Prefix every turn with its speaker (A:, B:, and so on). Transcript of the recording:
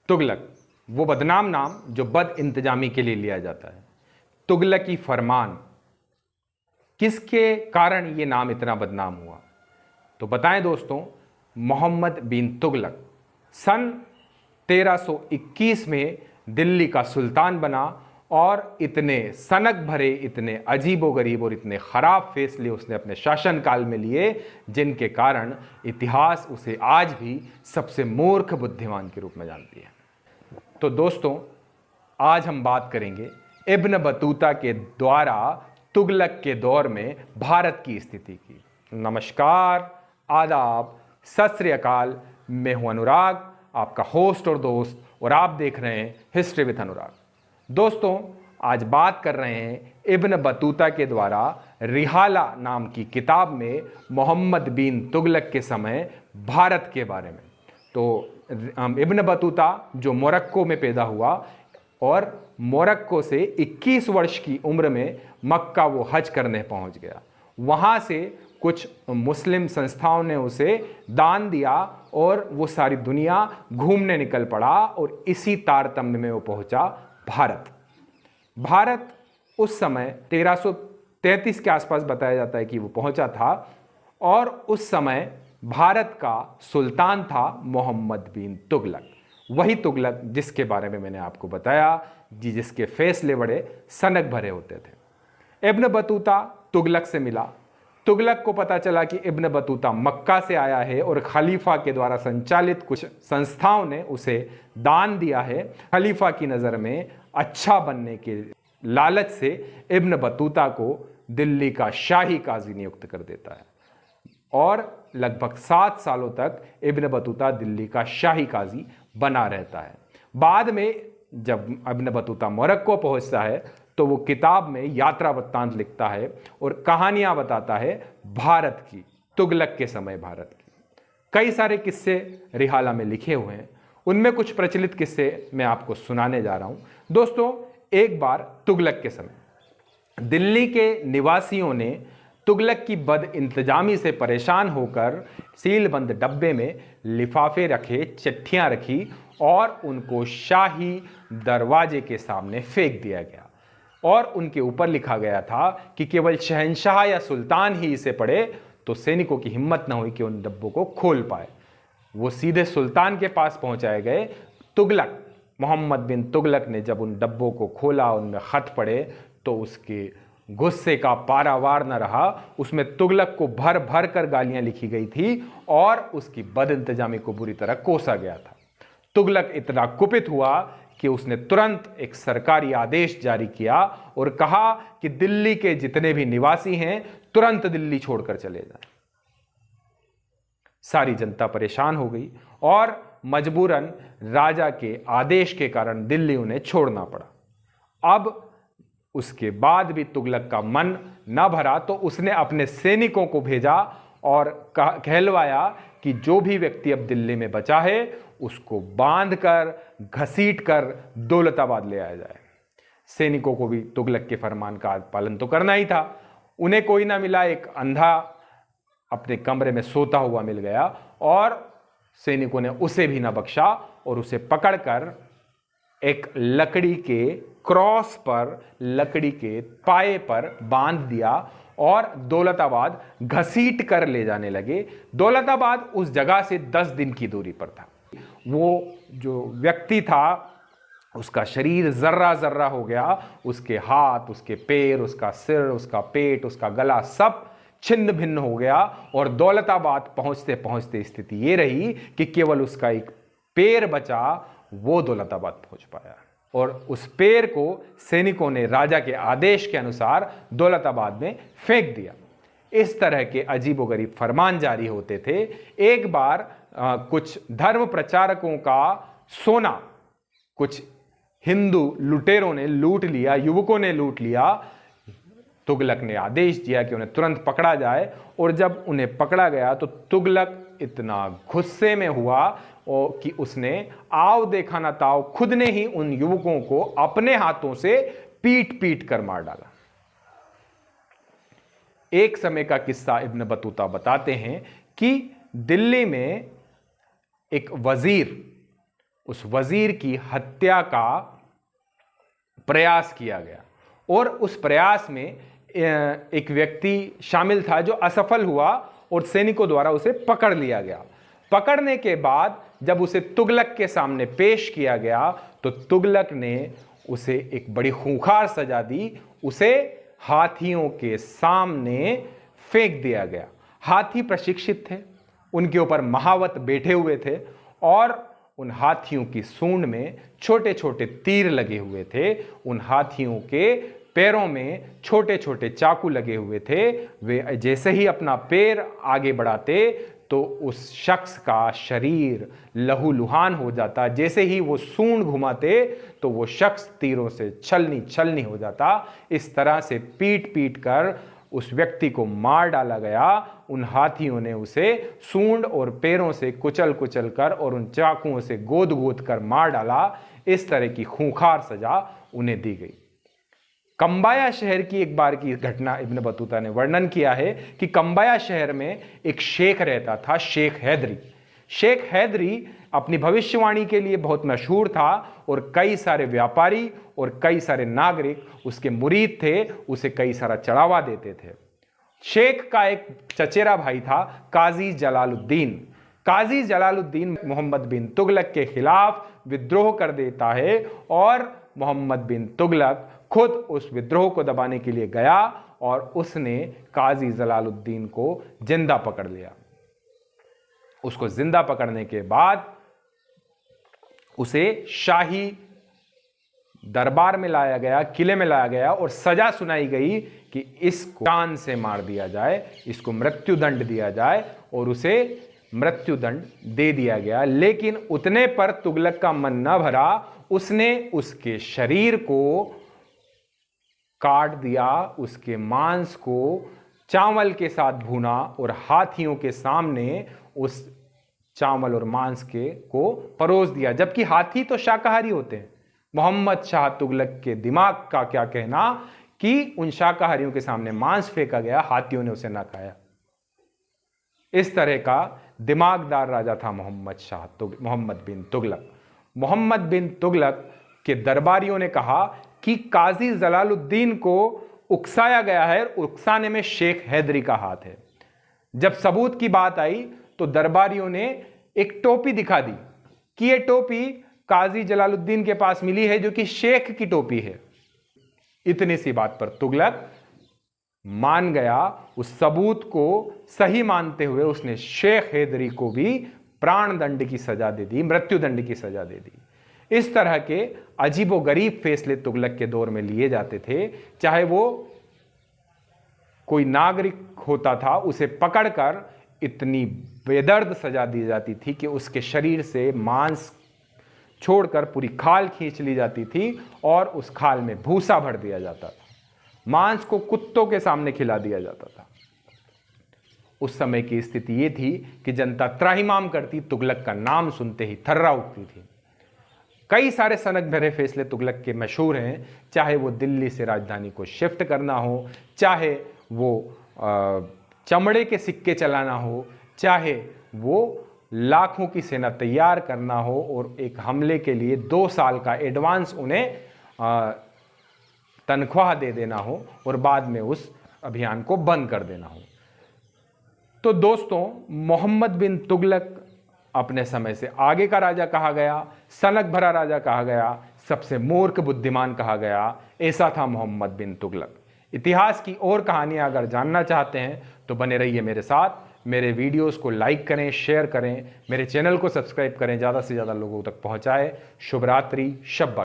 A: तुगलक वो बदनाम नाम जो बद इंतजामी के लिए लिया जाता है। तुगलकी फरमान, किसके कारण ये नाम इतना बदनाम हुआ? तो बताएं दोस्तों, मोहम्मद बिन तुगलक सन 1321 में दिल्ली का सुल्तान बना और इतने सनक भरे, इतने अजीबोगरीब और इतने खराब फैसले उसने अपने शासनकाल में लिए, जिनके कारण इतिहास उसे आज भी सबसे मूर्ख बुद्धिमान के रूप में जानती है। तो दोस्तों, आज हम बात करेंगे इब्न बतूता के द्वारा तुगलक के दौर में भारत की स्थिति की। नमस्कार, आदाब, सत श्री अकाल। मैं हूं अनुराग, आपका होस्ट और दोस्त, और आप देख रहे हैं हिस्ट्री विद अनुराग। दोस्तों, आज बात कर रहे हैं इब्न बतूता के द्वारा रिहाला नाम की किताब में मोहम्मद बिन तुगलक के समय भारत के बारे में। तो इब्न बतूता जो मोरक्को में पैदा हुआ और मोरक्को से 21 वर्ष की उम्र में मक्का वो हज करने पहुंच गया। वहां से कुछ मुस्लिम संस्थाओं ने उसे दान दिया और वो सारी दुनिया घूमने निकल पड़ा, और इसी तारतम्य में वो पहुंचा भारत उस समय 1333 के आसपास बताया जाता है कि वो पहुंचा था, और उस समय भारत का सुल्तान था मोहम्मद बिन तुगलक। वही तुगलक जिसके बारे में मैंने आपको बताया, जिसके फैसले बड़े सनक भरे होते थे। इब्न बतूता तुगलक से मिला। तुगलक को पता चला कि इब्न बतूता मक्का से आया है और खलीफा के द्वारा संचालित कुछ संस्थाओं ने उसे दान दिया है। खलीफा की नज़र में अच्छा बनने के लालच से इब्न बतूता को दिल्ली का शाही काजी नियुक्त कर देता है, और लगभग 7 सालों तक इब्न बतूता दिल्ली का शाही काजी बना रहता है। बाद में जब इब्न बतूता मोरक्को पहुंचता है तो वो किताब में यात्रा वृत्तांत लिखता है और कहानियां बताता है भारत की, तुगलक के समय भारत की। कई सारे किस्से रिहाला में लिखे हुए हैं, उनमें कुछ प्रचलित किस्से मैं आपको सुनाने जा रहा हूं। दोस्तों, एक बार तुगलक के समय दिल्ली के निवासियों ने तुगलक की बद इंतजामी से परेशान होकर सीलबंद डब्बे में लिफाफे रखे, चिट्ठियां रखी और उनको शाही दरवाजे के सामने फेंक दिया गया, और उनके ऊपर लिखा गया था कि केवल शहंशाह या सुल्तान ही इसे पढ़े। तो सैनिकों की हिम्मत न हुई कि उन डब्बों को खोल पाए। वो सीधे सुल्तान के पास पहुंचाए गए। तुगलक, मोहम्मद बिन तुगलक ने जब उन डब्बों को खोला, उनमें खत पढ़े, तो उसके गुस्से का पारावार न रहा। उसमें तुगलक को भर भर कर गालियां लिखी गई थी और उसकी बद इंतजामी को बुरी तरह कोसा गया था। तुगलक इतना कुपित हुआ कि उसने तुरंत एक सरकारी आदेश जारी किया और कहा कि दिल्ली के जितने भी निवासी हैं तुरंत दिल्ली छोड़कर चले जाएं। सारी जनता परेशान हो गई और मजबूरन राजा के आदेश के कारण दिल्ली उन्हें छोड़ना पड़ा। अब उसके बाद भी तुगलक का मन न भरा तो उसने अपने सैनिकों को भेजा और कहलवाया कि जो भी व्यक्ति अब दिल्ली में बचा है उसको बांधकर, घसीटकर दौलताबाद ले आया जाए। सैनिकों को भी तुगलक के फरमान का पालन तो करना ही था। उन्हें कोई ना मिला, एक अंधा अपने कमरे में सोता हुआ मिल गया और सैनिकों ने उसे भी ना बख्शा और उसे पकड़कर एक लकड़ी के क्रॉस पर, लकड़ी के पाए पर बांध दिया और दौलताबाद घसीट कर ले जाने लगे। दौलताबाद उस जगह से 10 दिन की दूरी पर था। वो जो व्यक्ति था उसका शरीर जर्रा जर्रा हो गया, उसके हाथ, उसके पैर, उसका सिर, उसका पेट, उसका गला सब छिन्न भिन्न हो गया। और दौलताबाद पहुंचते पहुंचते स्थिति ये रही कि केवल उसका एक पैर बचा, वो दौलताबाद पहुंच पाया और उस पैर को सैनिकों ने राजा के आदेश के अनुसार दौलताबाद में फेंक दिया। इस तरह के अजीबोगरीब फरमान जारी होते थे। एक बार कुछ धर्म प्रचारकों का सोना कुछ हिंदू लुटेरों ने लूट लिया, युवकों ने लूट लिया। तुगलक ने आदेश दिया कि उन्हें तुरंत पकड़ा जाए और जब उन्हें पकड़ा गया तो तुगलक इतना गुस्से में हुआ कि उसने आओ देखा ना ताओ खुद ने ही उन युवकों को अपने हाथों से पीट पीट कर मार डाला। एक समय का किस्सा इब्न बतूता बताते हैं कि दिल्ली में एक वजीर उस वजीर की हत्या का प्रयास किया गया और उस प्रयास में एक व्यक्ति शामिल था जो असफल हुआ और सैनिकों द्वारा उसे पकड़ लिया गया। पकड़ने के बाद जब उसे तुगलक के सामने पेश किया गया तो तुगलक ने उसे एक बड़ी खूंखार सजा दी। उसे हाथियों के सामने फेंक दिया गया। हाथी प्रशिक्षित थे, उनके ऊपर महावत बैठे हुए थे और उन हाथियों की सूंड में छोटे छोटे तीर लगे हुए थे। उन हाथियों के पैरों में छोटे छोटे चाकू लगे हुए थे। वे जैसे ही अपना पैर आगे बढ़ाते तो उस शख्स का शरीर लहूलुहान हो जाता। जैसे ही वो सूंड घुमाते तो वो शख्स तीरों से छलनी छलनी हो जाता। इस तरह से पीट पीट कर उस व्यक्ति को मार डाला गया। उन हाथियों ने उसे सूंड और पैरों से कुचल कुचल कर और उन चाकुओं से गोद गोद कर मार डाला। इस तरह की खूंखार सजा उन्हें दी गई। कंबाया शहर की एक बार की घटना इब्न बतूता ने वर्णन किया है कि कंबाया शहर में एक शेख रहता था, शेख हैदरी। शेख हैदरी अपनी भविष्यवाणी के लिए बहुत मशहूर था और कई सारे व्यापारी और कई सारे नागरिक उसके मुरीद थे, उसे कई सारा चढ़ावा देते थे। शेख का एक चचेरा भाई था काजी जलालुद्दीन। काजी जलालुद्दीन मोहम्मद बिन तुगलक के खिलाफ विद्रोह कर देता है और मोहम्मद बिन तुगलक खुद उस विद्रोह को दबाने के लिए गया और उसने काजी जलालुद्दीन को जिंदा पकड़ लिया। उसको जिंदा पकड़ने के बाद उसे शाही दरबार में लाया गया, किले में लाया गया और सजा सुनाई गई कि इसको जान से मार दिया जाए, इसको मृत्युदंड दिया जाए और उसे मृत्युदंड दे दिया गया। लेकिन उतने पर तुगलक का मन न भरा, उसने उसके शरीर को काट दिया, उसके मांस को चावल के साथ भूना और हाथियों के सामने उस चावल और मांस के को परोस दिया। जबकि हाथी तो शाकाहारी होते हैं। मोहम्मद शाह तुगलक के दिमाग का क्या कहना कि उन शाकाहारियों के सामने मांस फेंका गया, हाथियों ने उसे ना खाया। इस तरह का दिमागदार राजा था मोहम्मद बिन तुगलक। मोहम्मद बिन तुगलक के दरबारियों ने कहा कि काजी जलालुद्दीन को उकसाया गया है, उकसाने में शेख हैदरी का हाथ है। जब सबूत की बात आई तो दरबारियों ने एक टोपी दिखा दी कि यह टोपी काजी जलालुद्दीन के पास मिली है जो कि शेख की टोपी है। इतनी सी बात पर तुगलक मान गया। उस सबूत को सही मानते हुए उसने शेख हैदरी को भी प्राण दंड की सजा दे दी, मृत्युदंड की सजा दे दी। इस तरह के अजीबोगरीब फैसले तुगलक के दौर में लिए जाते थे। चाहे वो कोई नागरिक होता था, उसे पकड़कर इतनी बेदर्द सजा दी जाती थी कि उसके शरीर से मांस छोड़कर पूरी खाल खींच ली जाती थी और उस खाल में भूसा भर दिया जाता था। मांस को कुत्तों के सामने खिला दिया जाता था। उस समय की स्थिति यह थी कि जनता त्राहिमाम करती, तुगलक का नाम सुनते ही थर्रा उठती थी। कई सारे सनक भरे फैसले तुगलक के मशहूर हैं, चाहे वो दिल्ली से राजधानी को शिफ्ट करना हो, चाहे वो चमड़े के सिक्के चलाना हो, चाहे वो लाखों की सेना तैयार करना हो और एक हमले के लिए 2 साल का एडवांस उन्हें तनख्वाह दे देना हो और बाद में उस अभियान को बंद कर देना हो। तो दोस्तों, मोहम्मद बिन तुगलक अपने समय से आगे का राजा कहा गया, सनक भरा राजा कहा गया, सबसे मूर्ख बुद्धिमान कहा गया। ऐसा था मोहम्मद बिन तुगलक। इतिहास की और कहानियां अगर जानना चाहते हैं तो बने रहिए मेरे साथ। मेरे वीडियोस को लाइक करें, शेयर करें, मेरे चैनल को सब्सक्राइब करें, ज़्यादा से ज़्यादा लोगों तक पहुंचाएं। शुभ रात्रि, शब्बा।